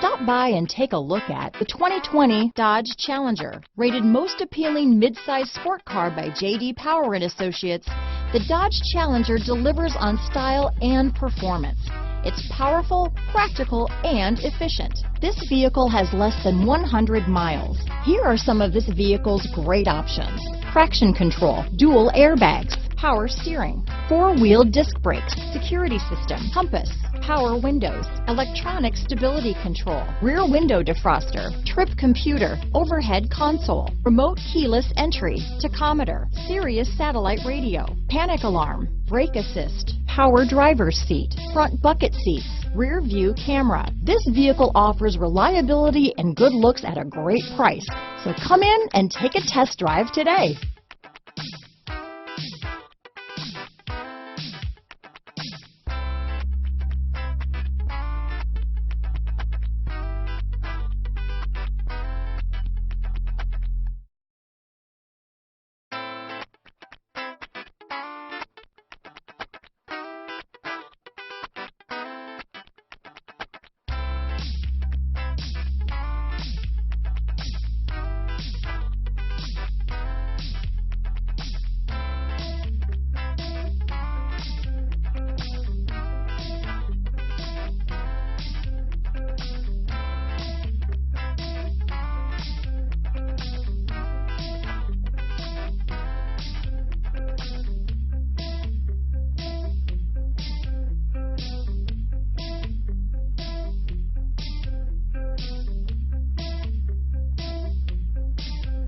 Stop by and take a look at the 2020 Dodge Challenger. Rated most appealing midsize sport car by J.D. Power and Associates, the Dodge Challenger delivers on style and performance. It's powerful, practical, and efficient. This vehicle has less than 100 miles. Here are some of this vehicle's great options: traction control, dual airbags, power steering, four-wheel disc brakes, security system, compass, power windows, electronic stability control, rear window defroster, trip computer, overhead console, remote keyless entry, tachometer, Sirius Satellite Radio, panic alarm, brake assist, power driver's seat, front bucket seats, rear view camera. This vehicle offers reliability and good looks at a great price. So come in and take a test drive today.